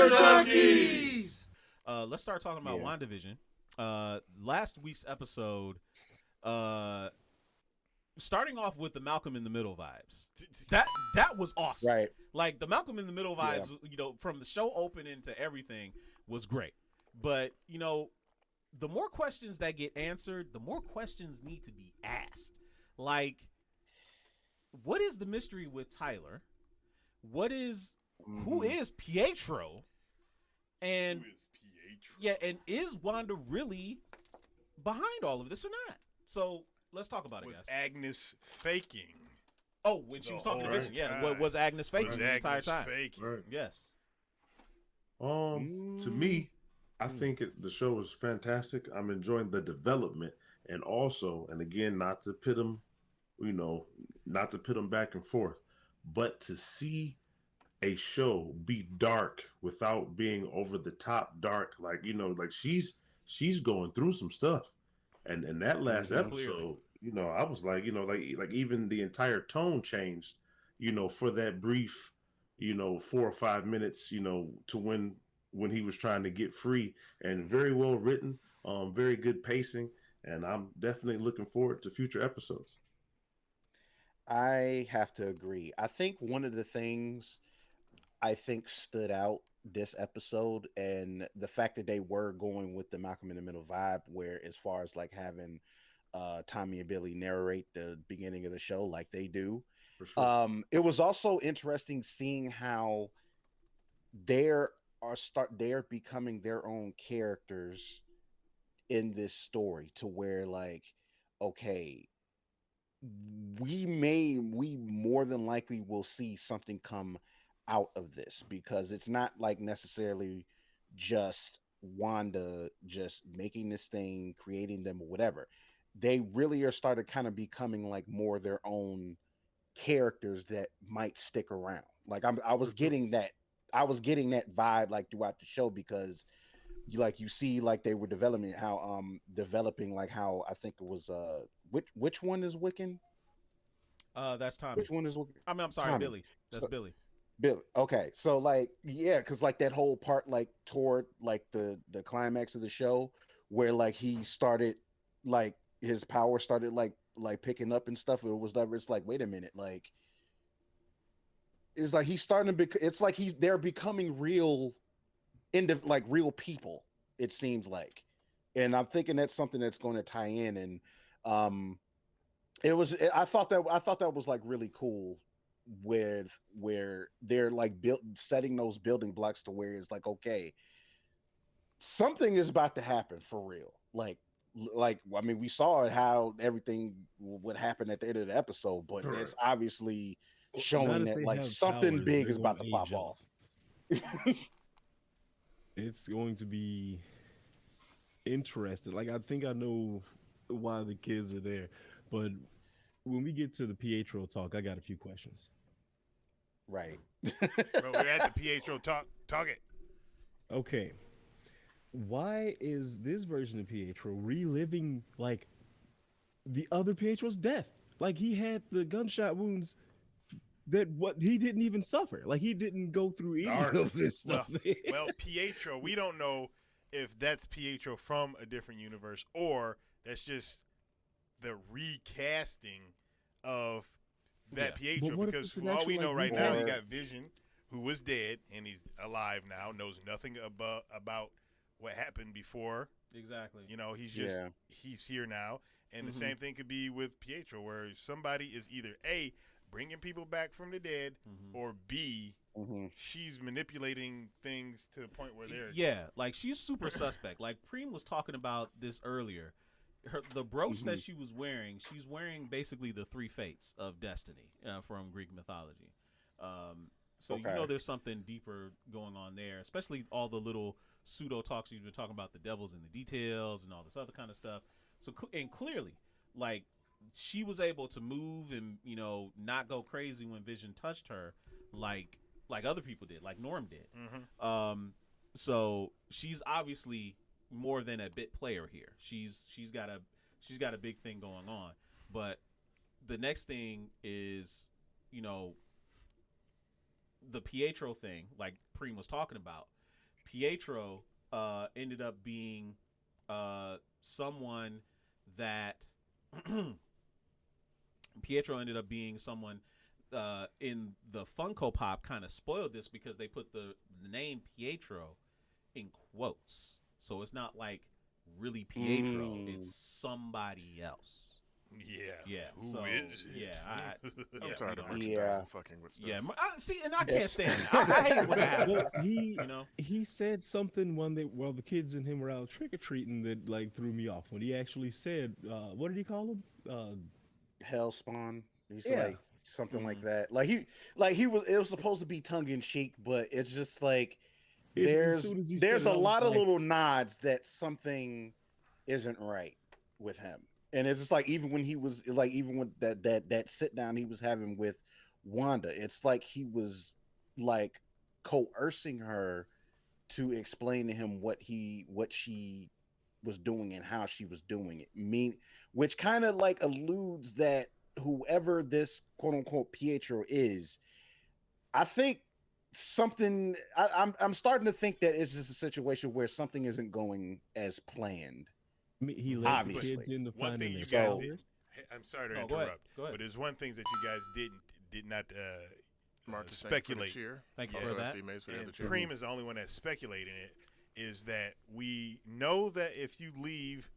Junkies! Let's start talking about Wandavision. Last week's episode, starting off with the Malcolm in the Middle vibes. That was awesome. Right. Like the Malcolm in the Middle vibes, you know, from the show opening to everything was great. But, you know, the more questions that get answered, the more questions need to be asked. Like, what is the mystery with Tyler? Who is Pietro? And Who is Pietro? yeah, and is Wanda really behind all of this or not? So let's talk about it, guys. Was Agnes faking? Oh, when she was talking to Vision, yeah. Was Agnes faking the entire time? Faking? Right. Yes. To me, I think the show is fantastic. I'm enjoying the development, and also, and again, not to pit them, not to pit them back and forth, but to see a show be dark without being over the top dark, like she's going through some stuff, and that last episode, I was like, like even the entire tone changed, for that brief, 4 or 5 minutes, to when he was trying to get free, and very well written, very good pacing, and I'm definitely looking forward to future episodes. I have to agree. I think one of the things I think stood out this episode, and the fact that they were going with the Malcolm in the Middle vibe, where as far as like having Tommy and Billy narrate the beginning of the show like they do. For sure. It was also interesting seeing how they're becoming their own characters in this story, to where like, okay, we more than likely will see something come out of this, because it's not like necessarily just Wanda just making this thing, creating them or whatever. They really are started kind of becoming like more their own characters that might stick around. Like I was getting that vibe like throughout the show, because you see like they were developing how I think it was which one is Wiccan? That's Tommy. Which one is Wiccan? I mean, I'm sorry, Tommy. Billy. That's Billy. Billy. Okay, so like, yeah, because like that whole part like toward like the climax of the show, where like he started like his power started like picking up and stuff. It's like, wait a minute, like it's like he's starting to it's like they're becoming real real people, it seems like. And I'm thinking that's something that's going to tie in, and I thought that was like really cool, with where they're like setting those building blocks to where it's like, okay, something is about to happen for real. Like I mean, we saw how everything would happen at the end of the episode, but it's obviously showing that like something big is about to pop off. It's going to be interesting. Like, I think I know why the kids are there, but when we get to the Pietro talk, I got a few questions. Right. Bro, we're at the Pietro talk it. Okay. Why is this version of Pietro reliving like the other Pietro's death? Like, he had the gunshot wounds that he didn't even suffer. Like, he didn't go through any of this stuff. Well, Pietro, we don't know if that's Pietro from a different universe, or that's just the recasting of that Pietro, because for all we know right now, you got Vision, who was dead and he's alive now, knows nothing about what happened before. Exactly. He's here now, and the same thing could be with Pietro, where somebody is either A, bringing people back from the dead, or B, she's manipulating things to the point where they're like she's super suspect. Like Preem was talking about this earlier. The brooch that she was wearing, she's wearing basically the 3 fates of destiny from Greek mythology. So there's something deeper going on there, especially all the little pseudo talks she's been talking about, the devils and the details and all this other kind of stuff. So and clearly, like, she was able to move and not go crazy when Vision touched her, like other people did, like Norm did. So she's obviously more than a bit player here. She's got a big thing going on. But the next thing is, the Pietro thing, like Preem was talking about. Pietro ended up being someone that Pietro ended up being someone in the Funko Pop kind of spoiled this because they put the name Pietro in quotes. So it's not like really Pietro, it's somebody else. Yeah. Who is it? Yeah, I'm tired of know. merchandising fucking with stuff. Yeah, see, and I can't stand it. I hate it when that happens. Well, You he said something while the kids and him were out trick or treating that like threw me off when he actually said, what did he call him? Hellspawn. He's Yeah. like something like that. He was. It was supposed to be tongue in cheek, but it's just like As soon as he there's said a it, I was lot of like, little nods that something isn't right with him, and it's just like even when he was like even with that sit down he was having with Wanda, it's like he was like coercing her to explain to him what she was doing and how she was doing it. Which kind of like alludes that whoever this quote unquote Pietro is, I think I'm starting to think that it's just a situation where something isn't going as planned. I mean, he let Obviously. the kids in to One find thing him. you So- guys did, I'm sorry to Oh, go ahead. interrupt, Go ahead. but there's one thing that you guys did not Marcus, speculate. Thank you Yeah. for Also, that. Steve Mays for the And other cheer. Preem is the only one that's speculating it, is that we know that if you leave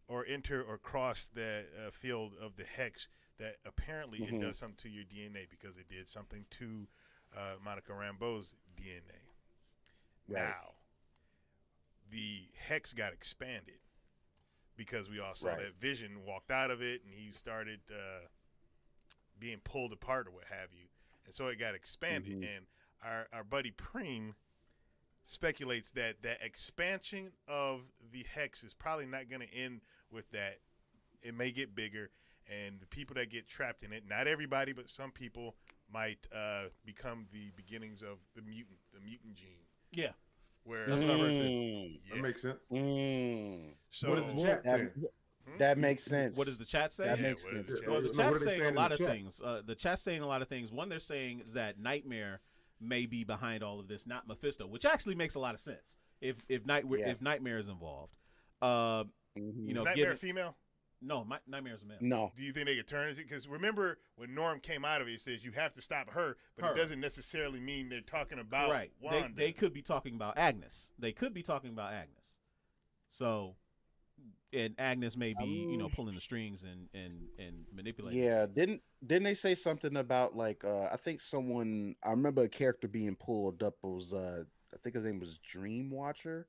or enter or cross the field of the hex, that apparently it does something to your DNA because it did something to Monica Rambeau's DNA. Right. Now, the hex got expanded because we all saw Right. that Vision walked out of it and he started being pulled apart or what have you. And so it got expanded. And our buddy Preem speculates that that expansion of the hex is probably not going to end with that. It may get bigger, and the people that get trapped in it, not everybody, but some people might become the beginnings of the mutant gene. Yeah. Where That's what I heard too. Yeah. That makes sense. So What does the chat say? That makes sense. What does the chat say? That Yeah, makes what is sense. the chat? Well, the What chat's are they saying a saying in lot the of chat? things. The chat's saying a lot of things. One they're saying is that Nightmare may be behind all of this, not Mephisto, which actually makes a lot of sense if Nightmare is involved. You know, Nightmare getting, female? no, Nightmare's a male. No. Do you think they could turn it? Because remember when Norm came out of it, he says you have to stop her, but Her. it doesn't necessarily mean they're talking about Right. Wanda. They could be talking about Agnes. So, and Agnes may be, pulling the strings and manipulating. Yeah, didn't they say something about like I think I remember a character being pulled up. It was I think his name was Dream Watcher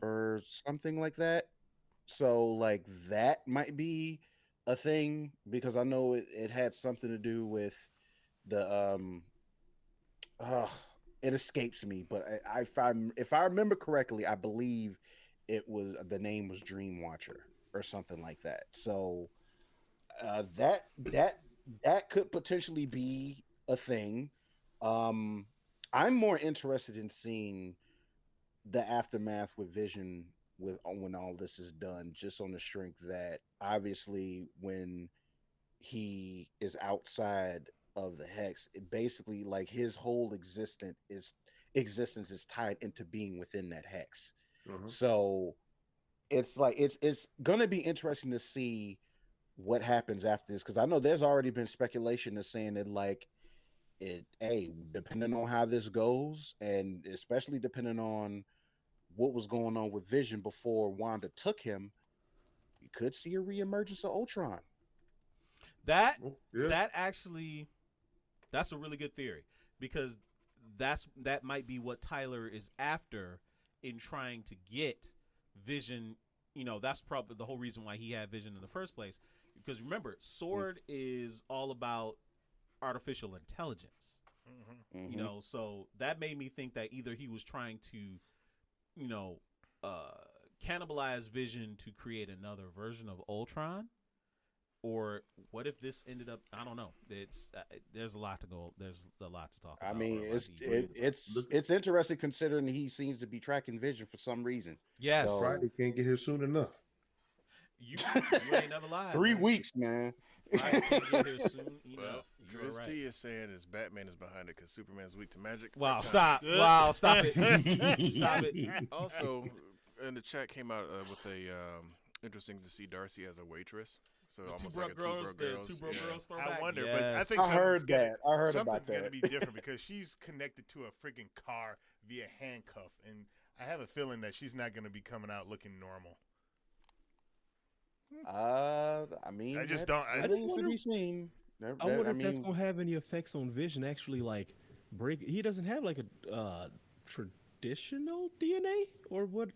or something like that. So like that might be a thing because I know it had something to do with the it escapes me, but if I remember correctly, I believe the name was Dream Watcher or something like that. So that could potentially be a thing. I'm more interested in seeing the aftermath with Vision when all this is done, just on the strength that obviously when he is outside of the hex, it basically like his whole existence is tied into being within that hex. So it's like it's gonna be interesting to see what happens after this, because I know there's already been speculation of saying that like depending on how this goes, and especially depending on what was going on with Vision before Wanda took him, you could see a reemergence of Ultron. That actually, that's a really good theory, because that might be what Tyler is after in trying to get Vision. That's probably the whole reason why he had Vision in the first place. Because remember, Sword is all about artificial intelligence. So that made me think that either he was trying to, cannibalize Vision to create another version of Ultron, or what if this ended up? I don't know. There's a lot to go. There's a lot to talk about. I mean, it's interesting considering he seems to be tracking Vision for some reason. Yes, So- Friday can't get here soon enough. You ain't never lied. 3 man. weeks, man. Friday can't get here soon enough. You Chris were T right. is saying is Batman is behind it because Superman's weak to magic. Wow, Right stop. Wow, stop it. Stop it. time. Also, in the chat came out with a interesting to see Darcy as a waitress. So The almost two like broke a girls, two broke girls. throwback. I wonder, but I Yes. think I heard that. I heard about something's gonna that. be different because she's connected to a freaking car via handcuff, and I have a feeling that she's not gonna be coming out looking normal. I mean, I just that, don't. that is to be seen. I wonder if that's mean, gonna have any effects on Vision. Actually, like break. He doesn't have like a traditional DNA or what?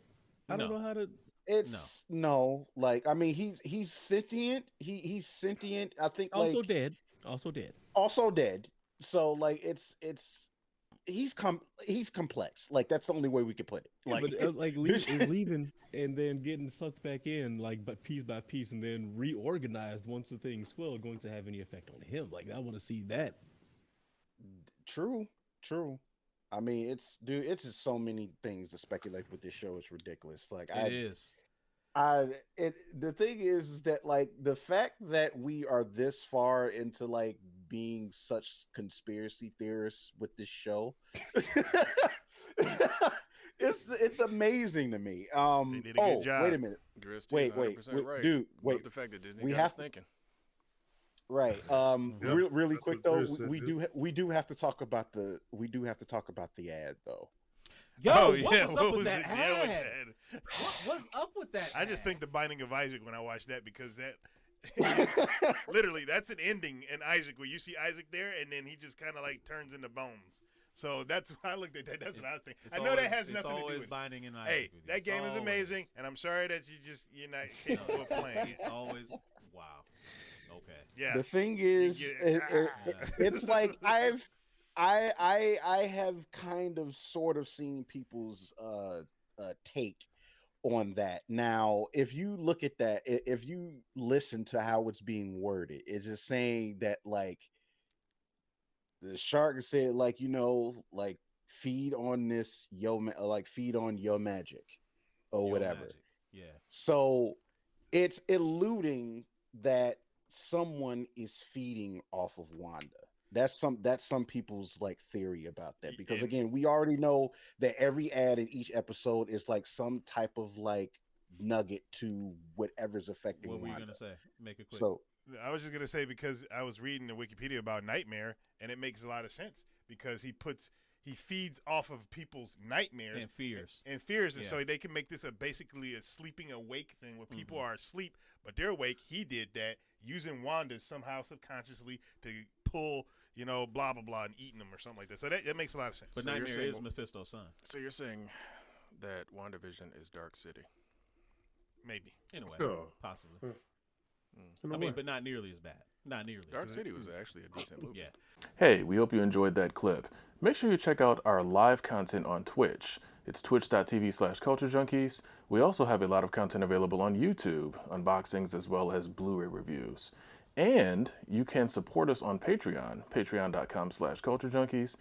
I don't No. know how to. it's no. Like, I mean, he's sentient. He's sentient. I think Also like dead. Also dead. also dead. So like he's complex. Like that's the only way we could put it. Yeah, Like but like is leaving and then getting sucked back in like but piece by piece and then reorganized once the thing's swell going to have any effect on him. Like I want to see that. true. I mean, it's just so many things to speculate with this show. It's ridiculous. Like It is. the thing is that like the fact that we are this far into like being such conspiracy theorists with this show it's amazing to me. They did a good job. Wait a minute. Chris T Wait, is 100% right. dude, Love wait. the fact that Disney We got have us to- thinking. Right. Yeah, Really that's quick what though, Chris said, we do have to talk about the ad though. Yo, Oh, what yeah, was what up with was that the deal with ad? that? What's up with that? I just ad? think the Binding of Isaac when I watched that because that literally that's an ending in Isaac where you see Isaac there and then he just kind of like turns into bones. So that's why I looked at that. That's what I was thinking. It's I know that always- has it's nothing to do always with it. Binding in Isaac Hey, with you. that It's game is always- amazing, and I'm sorry that you're not capable of playing. It's always wow. Okay. Yeah. The thing is, it's like I have kind of sort of seen people's take on that. Now, if you look at that, if you listen to how it's being worded, it's just saying that like the shark said, like, like feed on this like feed on your magic or Yo, whatever. Magic. Yeah. So it's alluding that someone is feeding off of Wanda. That's some people's like theory about that because again, we already know that every ad in each episode is like some type of like nugget to whatever's affecting What were you Wanda. gonna say? Make it quick. So I was just gonna say because I was reading the Wikipedia about Nightmare, and it makes a lot of sense because he feeds off of people's nightmares and fears. and fears, and Yeah. so they can make this basically a sleeping awake thing where people are asleep but they're awake. He did that using Wanda somehow subconsciously to pull, blah blah blah, and eating them or something like that. So that makes a lot of sense. But So you're Nightmare saying- is Mephisto's son. So you're saying that WandaVision is Dark City? Maybe. In a way, Oh. possibly. In a I mean, way. but not nearly as bad. Not nearly. Dark as City was actually a decent movie. Yeah. Hey, we hope you enjoyed that clip. Make sure you check out our live content on Twitch. It's twitch.tv/culturejunkies. We also have a lot of content available on YouTube, unboxings as well as Blu-ray reviews. And you can support us on Patreon, patreon.com/culturejunkies.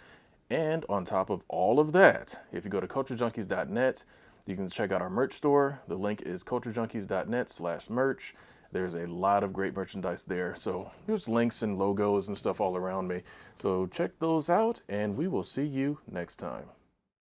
And on top of all of that, if you go to culturejunkies.net, you can check out our merch store. The link is culturejunkies.net/merch. There's a lot of great merchandise there. So there's links and logos and stuff all around me. So check those out, and we will see you next time.